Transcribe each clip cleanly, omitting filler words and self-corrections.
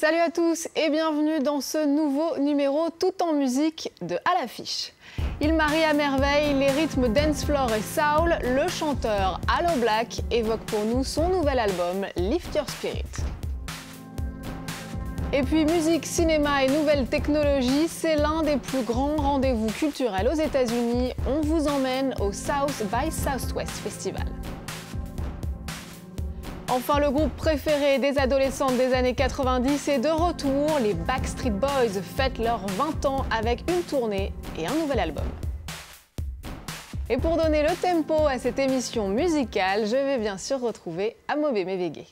Salut à tous et bienvenue dans ce nouveau numéro tout en musique de À l'affiche. Il marie à merveille les rythmes dance floor et soul. Le chanteur Allo Black évoque pour nous son nouvel album Lift Your Spirit. Et puis musique, cinéma et nouvelles technologies, c'est l'un des plus grands rendez-vous culturels aux États-Unis. On vous emmène au South by Southwest Festival. Enfin, le groupe préféré des adolescentes des années 90 est de retour. Les Backstreet Boys fêtent leurs 20 ans avec une tournée et un nouvel album. Et pour donner le tempo à cette émission musicale, je vais bien sûr retrouver Amobe Mevege.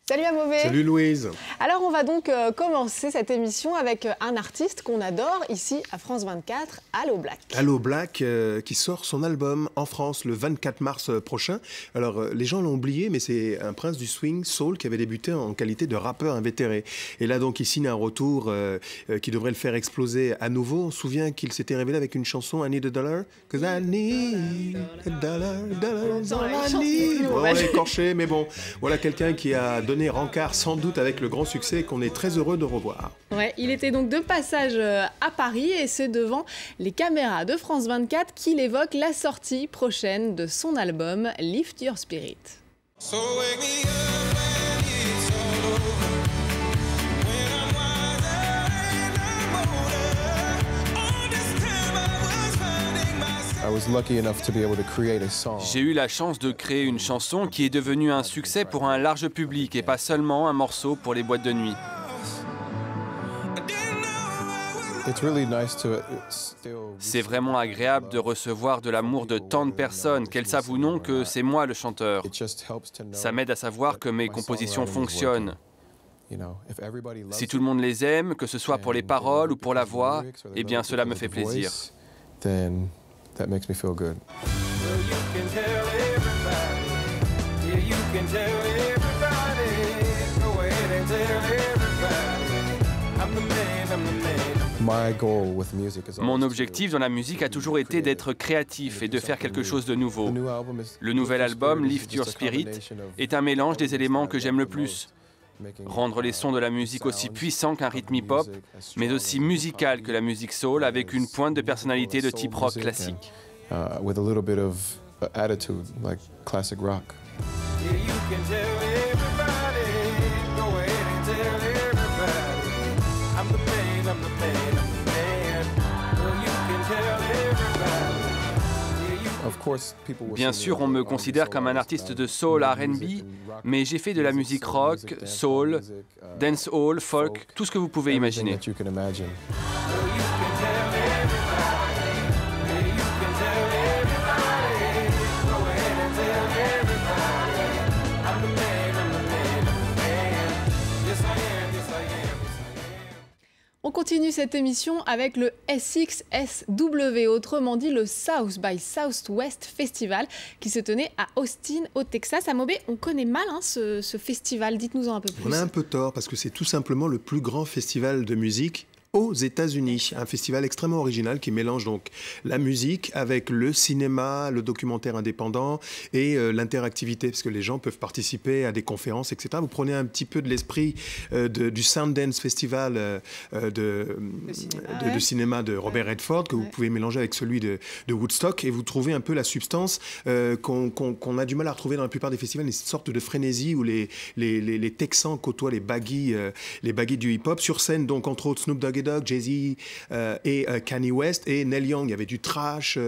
Salut Amobe. Salut Louise. Alors on va donc commencer cette émission avec un artiste qu'on adore ici à France 24, Allo Black. Allo Black qui sort son album en France le 24 mars prochain. Alors les gens l'ont oublié, mais c'est un prince du swing soul qui avait débuté en qualité de rappeur invétéré. Et là donc il signe un retour qui devrait le faire exploser à nouveau. On se souvient qu'il s'était révélé avec une chanson I Need a Dollar, Cause I Need a Dollar, I Need. On l'a écorché, mais bon, voilà quelqu'un qui a donné rencard sans doute avec le grand succès qu'on est très heureux de revoir. Ouais, il était donc de passage à Paris et c'est devant les caméras de France 24 qu'il évoque la sortie prochaine de son album Lift Your Spirit. J'ai eu la chance de créer une chanson qui est devenue un succès pour un large public et pas seulement un morceau pour les boîtes de nuit. C'est vraiment agréable de recevoir de l'amour de tant de personnes, qu'elles savent ou non que c'est moi le chanteur. Ça m'aide à savoir que mes compositions fonctionnent. Si tout le monde les aime, que ce soit pour les paroles ou pour la voix, eh bien cela me fait plaisir. That makes me feel good. Mon objectif dans la musique a toujours été d'être créatif et de faire quelque chose de nouveau. Le nouvel album, Lift Your Spirit, est un mélange des éléments que j'aime le plus. Rendre les sons de la musique aussi puissants qu'un rythme hip-hop, mais aussi musical que la musique soul, avec une pointe de personnalité de type rock classique. With a little bit of attitude, like classic rock. Bien sûr, on me considère comme un artiste de soul R&B, mais j'ai fait de la musique rock, soul, dancehall, folk, tout ce que vous pouvez imaginer. On continue cette émission avec le SXSW, autrement dit le South by Southwest Festival, qui se tenait à Austin, au Texas. Amobe, on connaît mal ce festival, dites-nous en un peu plus. On a un peu tort, parce que c'est tout simplement le plus grand festival de musique aux États-Unis. Un festival extrêmement original qui mélange donc la musique avec le cinéma, le documentaire indépendant et l'interactivité, parce que les gens peuvent participer à des conférences, etc. Vous prenez un petit peu de l'esprit du Sundance Festival de cinéma de Robert Redford, que vous pouvez mélanger avec celui de Woodstock, et vous trouvez un peu la substance qu'on a du mal à retrouver dans la plupart des festivals, une sorte de frénésie où les Texans côtoient les baggies du hip-hop. Sur scène, donc, entre autres, Snoop Dogg, Jay-Z et Kanye West et Neil Young. Il y avait du trash,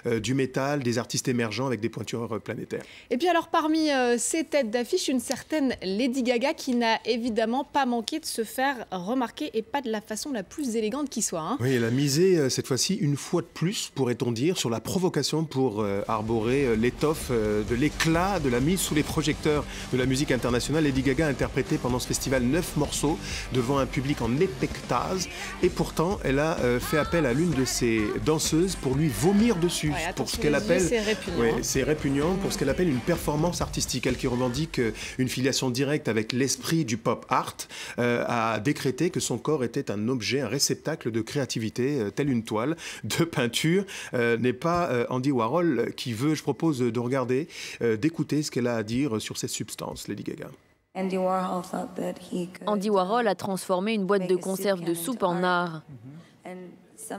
du métal, des artistes émergents avec des pointures planétaires. Et puis alors parmi ces têtes d'affiche, une certaine Lady Gaga qui n'a évidemment pas manqué de se faire remarquer et pas de la façon la plus élégante qui soit. Hein. Oui, elle a misé cette fois-ci une fois de plus, pourrait-on dire, sur la provocation pour arborer l'étoffe de l'éclat de la mise sous les projecteurs de la musique internationale. Lady Gaga a interprété pendant ce festival 9 morceaux devant un public en épectase. Et pourtant, elle a fait appel à l'une de ses danseuses pour lui vomir dessus. Ouais, pour ce qu'elle appelle... C'est répugnant. Ouais, c'est répugnant pour ce qu'elle appelle une performance artistique. Elle qui revendique une filiation directe avec l'esprit du pop art, a décrété que son corps était un objet, un réceptacle de créativité, telle une toile de peinture. N'est pas Andy Warhol qui veut, je propose de regarder, d'écouter ce qu'elle a à dire sur cette substance, Lady Gaga. Andy Warhol a transformé une boîte de conserve de soupe en art.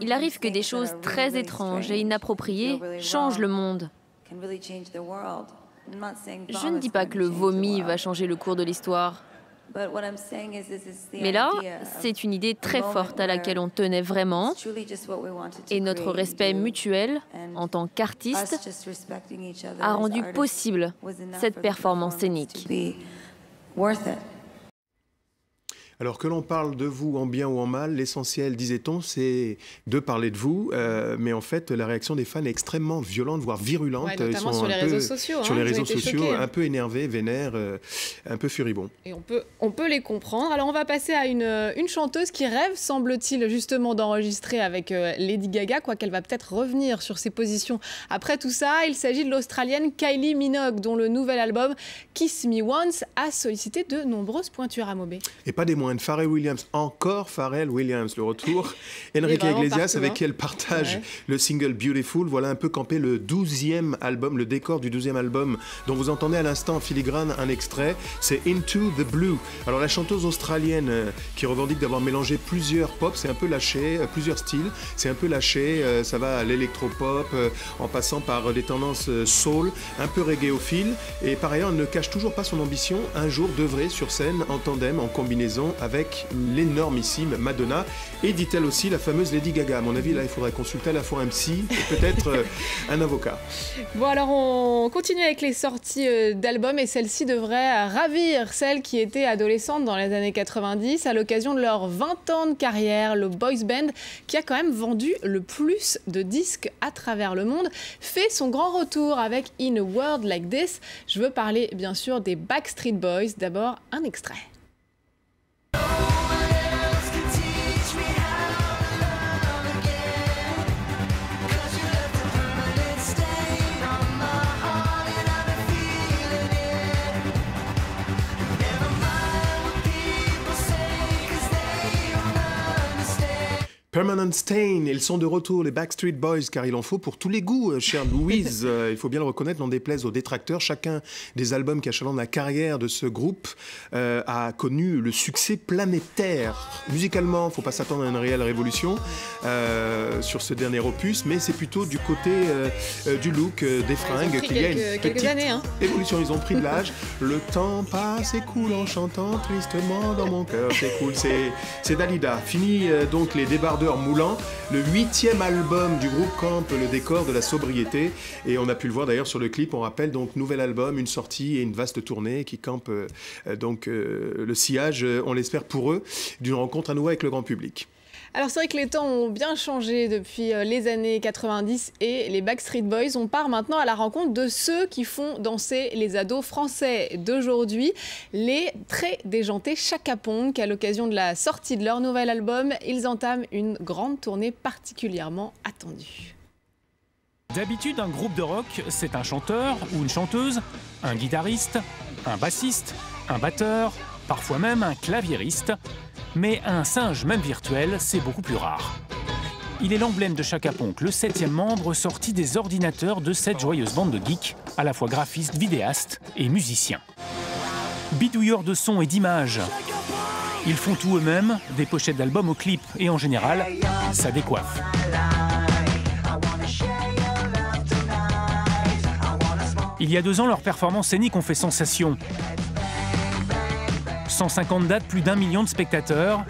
Il arrive que des choses très étranges et inappropriées changent le monde. Je ne dis pas que le vomi va changer le cours de l'histoire. Mais là, c'est une idée très forte à laquelle on tenait vraiment, et notre respect mutuel, en tant qu'artiste, a rendu possible cette performance scénique. Alors que l'on parle de vous en bien ou en mal, l'essentiel, disait-on, c'est de parler de vous. Mais en fait, la réaction des fans est extrêmement violente, voire virulente. Ouais, notamment Ils sont sur les réseaux sociaux. Sur les réseaux sociaux, choqués, un peu énervés, vénères, un peu furibonds. Et on peut les comprendre. Alors on va passer à une chanteuse qui rêve, semble-t-il, justement d'enregistrer avec Lady Gaga, quoiqu'elle va peut-être revenir sur ses positions après tout ça. Il s'agit de l'Australienne Kylie Minogue, dont le nouvel album Kiss Me Once a sollicité de nombreuses pointures à Mobé. Et pas des moindres. Pharrell Williams, encore Pharrell Williams, le retour. Enrique Iglesias, avec qui elle partage le single Beautiful. Voilà un peu campé le 12e album, le décor du 12e album, dont vous entendez à l'instant en filigrane un extrait. C'est Into the Blue. Alors la chanteuse australienne qui revendique d'avoir mélangé plusieurs pop, c'est un peu lâché, plusieurs styles, c'est un peu lâché. Ça va à l'électropop, en passant par des tendances soul, un peu reggaeophile. Et par ailleurs, elle ne cache toujours pas son ambition un jour d'œuvrer sur scène en tandem, en combinaison avec l'énormissime Madonna et, dit-elle aussi, la fameuse Lady Gaga. À mon avis, là, il faudrait consulter à la fois un psy et peut-être un avocat. Bon, alors on continue avec les sorties d'albums et celle-ci devrait ravir celles qui étaient adolescentes dans les années 90 à l'occasion de leurs 20 ans de carrière. Le boys band, qui a quand même vendu le plus de disques à travers le monde, fait son grand retour avec In a World Like This. Je veux parler bien sûr des Backstreet Boys. D'abord, un extrait. Permanent Stain, ils sont de retour, les Backstreet Boys, car il en faut pour tous les goûts, chère Louise. Il faut bien le reconnaître, n'en déplaise aux détracteurs. Chacun des albums qui achalandent la carrière de ce groupe a connu le succès planétaire. Musicalement, il ne faut pas s'attendre à une réelle révolution sur ce dernier opus, mais c'est plutôt du côté du look, des fringues, qu'il y a une petite évolution. Ils ont pris de l'âge. Le temps passe et coule en chantant tristement dans mon cœur. C'est cool, c'est Dalida. Fini donc les débardeurs moulants. Le 8e album du groupe campe le décor de la sobriété. Et on a pu le voir d'ailleurs sur le clip. On rappelle donc nouvel album, une sortie et une vaste tournée qui campe donc le sillage, on l'espère pour eux, d'une rencontre à nouveau avec le grand public. Alors c'est vrai que les temps ont bien changé depuis les années 90 et les Backstreet Boys. On part maintenant à la rencontre de ceux qui font danser les ados français d'aujourd'hui, les très déjantés Chaka Ponk. À l'occasion de la sortie de leur nouvel album, ils entament une grande tournée particulièrement attendue. D'habitude, un groupe de rock, c'est un chanteur ou une chanteuse, un guitariste, un bassiste, un batteur, parfois même un claviériste. Mais un singe, même virtuel, c'est beaucoup plus rare. Il est l'emblème de Chaka Ponk, le 7e membre sorti des ordinateurs de cette joyeuse bande de geeks, à la fois graphistes, vidéastes et musiciens. Bidouilleurs de sons et d'images, ils font tout eux-mêmes, des pochettes d'albums aux clips, et en général, ça décoiffe. Il y a 2 ans, leurs performances scéniques ont fait sensation. 150 dates, plus d'1 million de spectateurs.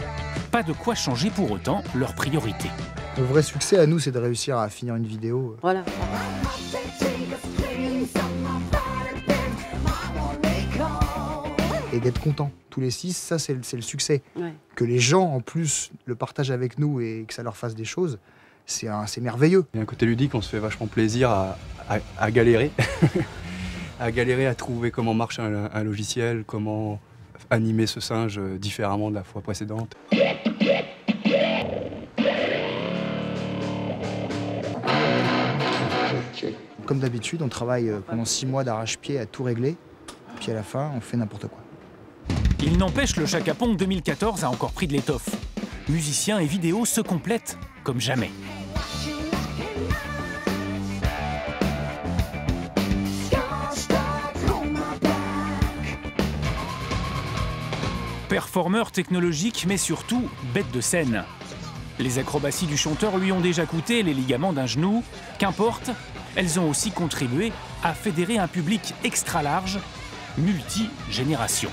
Pas de quoi changer pour autant leur priorité. Le vrai succès à nous, c'est de réussir à finir une vidéo. Voilà. Et d'être content. Tous les 6, ça c'est le succès. Ouais. Que les gens en plus le partagent avec nous et que ça leur fasse des choses, c'est merveilleux. Il y a un côté ludique, on se fait vachement plaisir à galérer. À galérer à trouver comment marche un logiciel, comment animer ce singe différemment de la fois précédente. comme d'habitude, on travaille pendant 6 mois d'arrache-pied à tout régler. Puis à la fin, on fait n'importe quoi. Il n'empêche, le Chaka Ponk 2014 a encore pris de l'étoffe. Musiciens et vidéos se complètent comme jamais. Performeur technologique, mais surtout bête de scène. Les acrobaties du chanteur lui ont déjà coûté les ligaments d'un genou. Qu'importe, elles ont aussi contribué à fédérer un public extra large, multi-génération.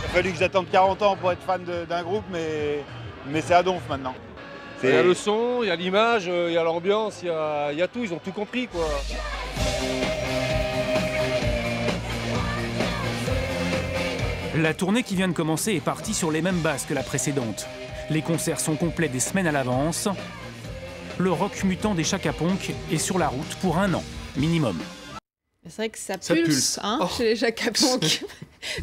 Il a fallu que j'attende 40 ans pour être fan d'un groupe, mais c'est à donf maintenant. Il y a le son, il y a l'image, il y a l'ambiance, il y a tout, ils ont tout compris, quoi. La tournée qui vient de commencer est partie sur les mêmes bases que la précédente. Les concerts sont complets des semaines à l'avance. Le rock mutant des Chaka Ponk est sur la route pour 1 an, minimum. C'est vrai que ça pulse. Hein, chez les Chaka Ponk.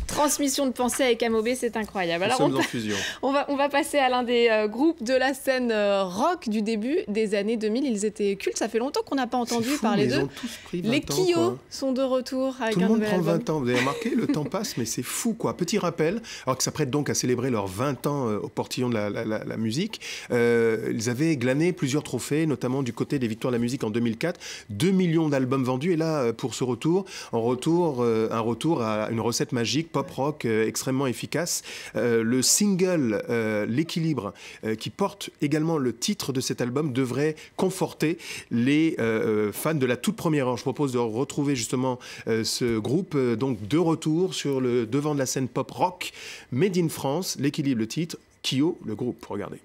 Transmission de pensée avec Amobé, c'est incroyable. Alors en fusion. On va passer à l'un des groupes de la scène rock du début des années 2000. Ils étaient cultes, ça fait longtemps qu'on n'a pas entendu parler d'eux. Les Kyo sont de retour avec Tout un le monde nouvel prend album. 20 ans, vous avez remarqué, le temps passe, mais c'est fou quoi. Petit rappel, alors que s'apprête donc à célébrer leurs 20 ans au portillon de la musique, ils avaient glané plusieurs trophées, notamment du côté des Victoires de la musique en 2004, 2 millions d'albums vendus, et là, pour ce retour, un retour à une recette magique, pop-rock extrêmement efficace. Le single L'équilibre, qui porte également le titre de cet album, devrait conforter les fans de la toute première heure. Je propose de retrouver justement ce groupe donc de retour sur le devant de la scène pop-rock, Made in France, L'équilibre, le titre, Kyo, le groupe. Regardez.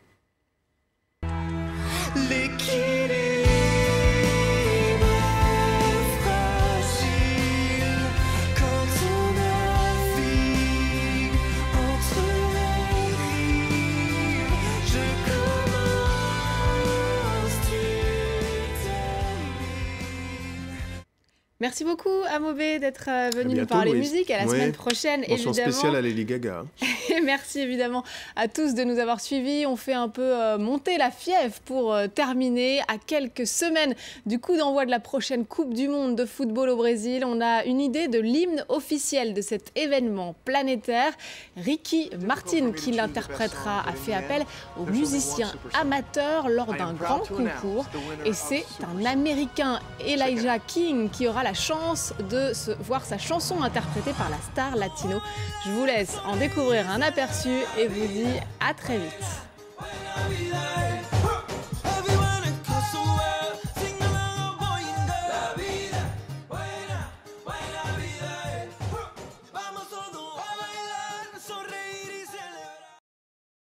Merci beaucoup Amobé d'être venu nous parler musique. À la semaine prochaine, mention évidemment. spéciale à Lady Gaga. Et merci évidemment à tous de nous avoir suivis. On fait un peu monter la fièvre pour terminer. À quelques semaines du coup d'envoi de la prochaine Coupe du Monde de football au Brésil, on a une idée de l'hymne officiel de cet événement planétaire. Ricky Martin, qui l'interprétera, a fait appel aux musiciens amateurs lors d'un grand concours. Et c'est un Américain, Elijah King, qui aura la chance de voir sa chanson interprétée par la star latino. Je vous laisse en découvrir un aperçu et vous dis à très vite.